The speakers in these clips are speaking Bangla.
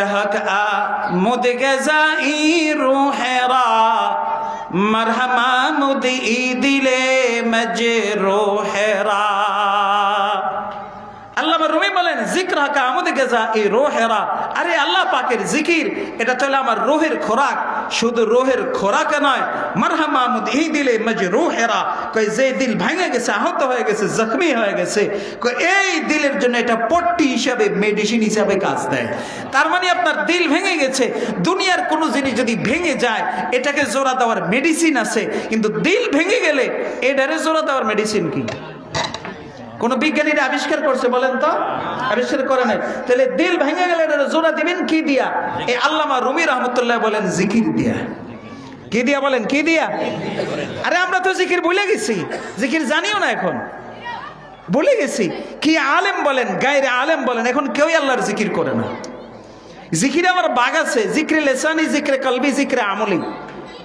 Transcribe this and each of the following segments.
हक मुद गज़ाई रूहेरा मरहमा मुद ई दिले मजे रोहेरा। আল্লামা রুমি বলেন জিক্র হাকা আমুদ গেজাই রোহেরা। আরে আল্লাহ পাকের জিকির এটা তাহলে আমার রোহের খোরাক, শুধু রোহের খোরাক নয়, মারহামা আমুদ এই দিলে মজে রোহেরা, কই যে দিল ভেঙে গেছে, আহত হয়ে গেছে, জখমি হয়ে গেছে, কই এই দিলের জন্য এটা পট্টি হিসাবে, মেডিসিন হিসাবে কাজ দেয়। তার মানে আপনার দিল ভেঙে গেছে, দুনিয়ার কোনো জিনিস যদি ভেঙে যায় এটাকে জোড়া দেওয়ার মেডিসিন আছে, কিন্তু দিল ভেঙে গেলে এটারে জোড়া দেওয়ার মেডিসিন কি? কোন বিজ্ঞানীরা আবিষ্কার করছে বলেন তো? আবিষ্কার করে নাই। তাহলে দিল ভেঙে গেলে এটা জোড়া দিবেন কি দিয়া? এই আল্লামা রুমি রহমতুল্লাহ বলেন জিকির দিয়া। কি দিয়া বলেন? কি দিয়া? আরে আমরা তো জিকির ভুলে গেছি, জিকির জানিও না, এখন ভুলে গেছি। কি আলেম বলেন, গায়রে আলেম বলেন, এখন কেউই আল্লাহর জিকির করে না। জিকিরে আমার বাগ আছে, জিক্রে লেসানি, জিক্রে কলবি, জিক্রে আমলি,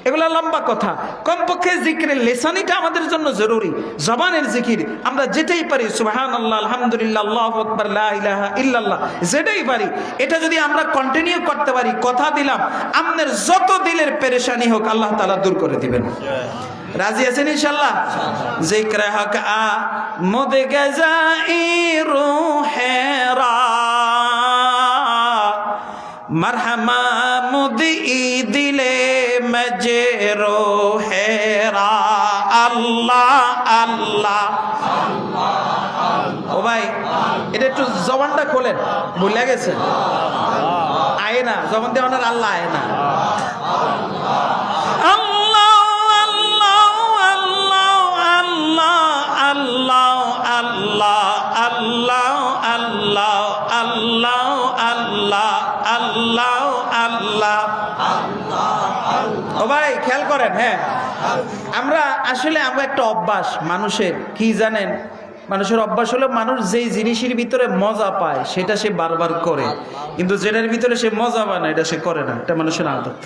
এগুলা লম্বা কথা। কমপক্ষে জিক্রে লেসানিটা আমাদের জন্য জরুরি, জবানের জিকির আমরা যেটাই পারি, সুবহানাল্লাহ, আলহামদুলিল্লাহ, আল্লাহু আকবার, লা ইলাহা ইল্লাল্লাহ, যেটাই পারি এটা যদি আমরা কন্টিনিউ করতে পারি, কথা দিলাম আমাদের যত দিলের পেরেশানি হোক আল্লাহ তাআলা দূর করে দিবেন। রাজি আছেন ইনশাআল্লাহ? জিক্রে হক আ মুদ গজাই রুহেরা मरहमा मुदी दिले मजे रोहेरा। আল্লাহ আল্লাহ ও ভাই, এটা একটু জবানটা খোলেন, ভুলে গেছেন? আয় না জবান দিয়ে ওনার আল্লাহ আয় না। আল্লাহ আল্লাহ আল্লাহ আল্লাহ আল্লাহ আল্লাহ আল্লাহ আল্লাহ আল্লাহ আল্লাহ আল্লাহ ও ভাই খেয়াল করেন। হ্যাঁ, আমরা আসলে আমরা একটা অভ্যাস মানুষের, কি জানেন? মানুষের অভ্যাস হলো মানুষ যেই জিনিসের ভিতরে মজা পায় সেটা সে বারবার করে, কিন্তু যেটার ভিতরে সে মজা পায় না এটা সে করে না। এটা মানুষের আদত,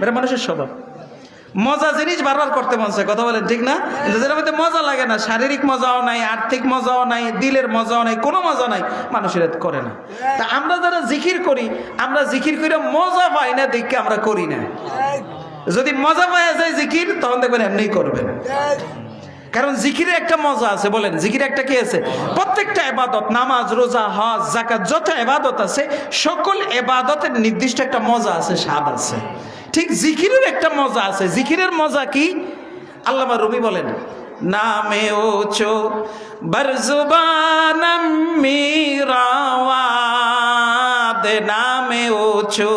এটা মানুষের স্বভাব। মজা জিনিস বারবার করতে মন চায়, কথা বলেন ঠিক না? কিন্তু যেটার মধ্যে মজা লাগে না, শারীরিক মজাও নাই, আর্থিক মজাও নাই, দিলের মজাও নাই, কোনো মজা নাই, মানুষের করে না। তা আমরা যারা জিকির করি, আমরা জিকির করে মজা পাই না দেখে আমরা করি না। যদি মজা পাওয়া যায় জিকির, তখন দেখবেন এমনি করবেন। কারণ জিকিরে একটা মজা আছে, বলেন জিকিরে একটা কি আছে? প্রত্যেকটা ইবাদত, নামাজ, রোজা, হজ, যাকাত, যত ইবাদত আছে সকল ইবাদতের নির্দিষ্ট একটা মজা আছে, স্বাদ আছে। ঠিক জিকিরের একটা মজা আছে। জিকিরের মজা কি? আল্লামা রুমি বলেন, নামে ওচো বরজুবানম মিরাওয়াদ, নামে ওচো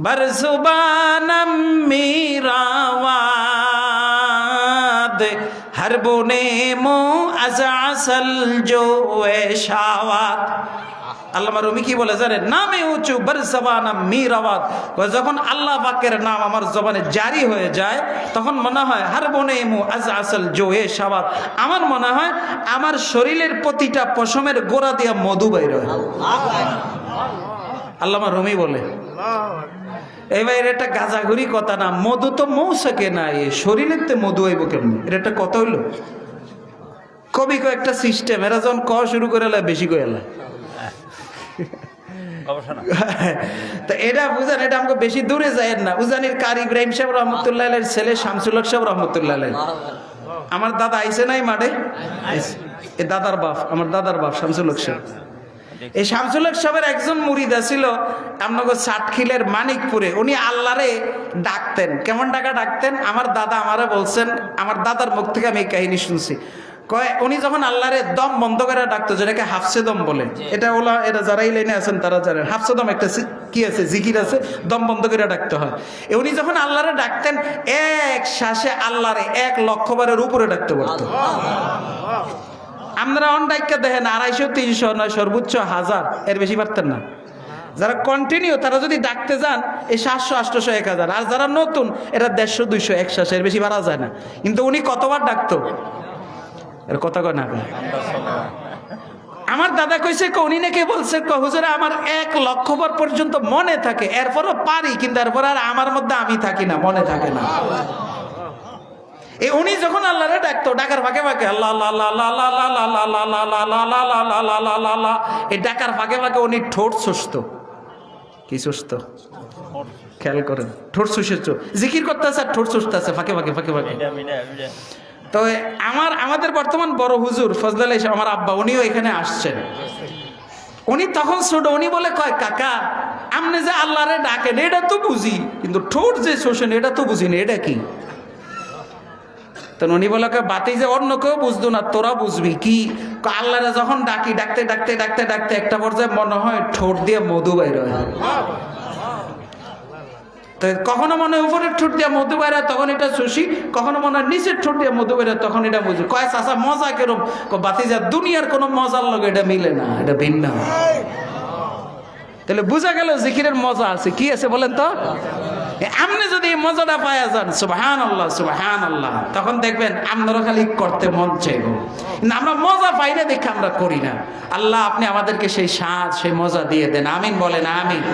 বরজুবানম মিরাওয়াদ, हर बोने मो अजासल जो शावात। আল্লামা রুমি কি বলে জানেন? নামে উঁচু বরজবানা মিরাওয়াত, যখন আল্লাহ পাকের নাম আমার জবানে জারি হয়ে যায় তখন মনে হয় হার বনে মু আজ আসল জোয়ে শাওয়াত, আমার মনে হয় আমার শরীরের প্রতিটা পশমের গোড়া দিয়া মধু বাইর হয়। আল্লামা রুমি বলে, এবার এটা একটা গাজাঘুরি কথা না, মধু তো মৌসাকে না, এ শরীরের তে মধু হইব কেমনি? এটা একটা কথা হইলো? কবি কয়েকটা সিস্টেম, এরা যখন ক শুরু করে বেশি করে এলা তো এটা বুঝেন, এটা আমাকে বেশি দূরে যায় না। উজানির কারি ইব্রাহিম সাহেব রহমতুল্লাহ আলাইহির ছেলে শামসুল হক সাহেব রহমতুল্লাহ আলাইহি, আমার দাদা আইছে নাই মাঠে, এ দাদার বাপ, আমার দাদার বাপ শামসুল হক সাহেব। এই শামসুল হক সাহেবের একজন মুরিদ ছিল আপনাকে সাতখিলের মানিকপুরে। উনি আল্লাহরে ডাকতেন। কেমন ডাকতেন? আমার দাদা আমারে বলছেন, আমার দাদার মুখ থেকে আমি এই কাহিনী শুনছি। কয় উনি যখন আল্লাহরে দম বন্ধ করে ডাকতো, যেটাকে হাফসে দম বলে, এটা ওলা এটা যারাই লাইনে আছেন তারা জানেন। হাফসে দম একটা কি আছে, জিকির আছে, দম বন্ধ করে ডাকতে হয়। উনি যখন আল্লাহরে ডাকতেন এক শ্বাসে আল্লাহরে 1,00,000 বারের উপরে ডাকতে পারতো। আমরা অনডাইকা দেখেন 250, 300 নয়, সর্বোচ্চ 1000, এর বেশি পারতেন না। যারা কন্টিনিউ তারা যদি ডাকতে যান এই 700, 800, 1000, আর যারা নতুন এরা 150, 200, 1 শ্বাসে, এর বেশি বাড়া যায় না। কিন্তু উনি কতবার ডাকতো এর কথা কয় না। আমার দাদা কইছে উনি নাকি বলছে হুজুর আমার 1,00,000 বার পর্যন্ত মনে থাকে, এরপরও পারি, কিন্তু এরপর আর আমার মধ্যে আমি থাকি না, মনে থাকে না। উনি যখন আল্লাহরে ডাকতো, ডাকার ফাঁকে ফাঁকে আল্লাহ আল্লাহ আল্লাহ আল্লাহ আল্লাহ আল্লাহ আল্লাহ আল্লাহ আল্লাহ আল্লাহ আল্লাহ আল্লাহ, এই ডাকার ফাঁকে ফাঁকে উনি ঠোঁট চষতো। কি সুস্থ? খেয়াল করেন, ঠোঁট শুষেছো, জিকির করতেছে আর ঠোঁট শুষতেছে ফাঁকে ফাঁকে ফাঁকে ফাঁকে। তো আমাদের বর্তমান বড় হুজুর ফজলাল ইসলাম আমার আব্বা, উনিও এখানে আসছেন। উনি তখন ছোট, উনি বলে কয় কাকা আপনি যে আল্লাহরে ডাকেন এটা তো বুঝি, কিন্তু ঠোঁট যে শোষেন এটা তো বুঝি না, এটা কি? উনি বলে বাতি যে অন্য কেউ বুঝতো না, তোরা বুঝবি কি? আল্লাহরে যখন ডাকি, ডাকতে ডাকতে ডাকতে ডাকতে একটা পর্যায়ে মনে হয় ঠোঁট দিয়ে মধু বাইর হয়। তো কখনো মনে হয় উপরের ঠোঁট দিয়ে মধু বাইর হয়, তখন এটা শুষি। কখনো মনে হয় নিচের ঠোঁট দিয়ে মধু বাইর হয়, তখন এটা বুঝি। কয় চাচা মজা কেরম? বাতি যা দুনিয়ার কোনো মজার লোক এটা মিলে না, এটা ভিন্ন। তাহলে বোঝা গেল জিকিরের মজা আছে। কি আছে বলেন তো? আপনি যদি এই মজাটা পায়া যান, সুবহানাল্লাহ সুবহানাল্লাহ, তখন দেখবেন আপনারও খালি করতে মন চাইব। কিন্তু আমরা মজা পাই না দেখে আমরা করি না। আল্লাহ আপনি আমাদেরকে সেই স্বাদ, সেই মজা দিয়ে দেন, আমিন বলেন আমিন।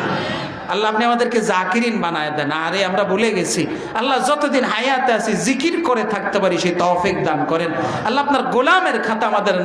আল্লাহ আপনি আমাদেরকে জাকিরিন বানায় দেন। আরে আমরা ভুলে গেছি। আল্লাহ যতদিন হায়াতে আছি জিকির করে থাকতে পারি সেই তৌফিক দান করেন। আল্লাহ আপনার গোলামের খাতা আমাদের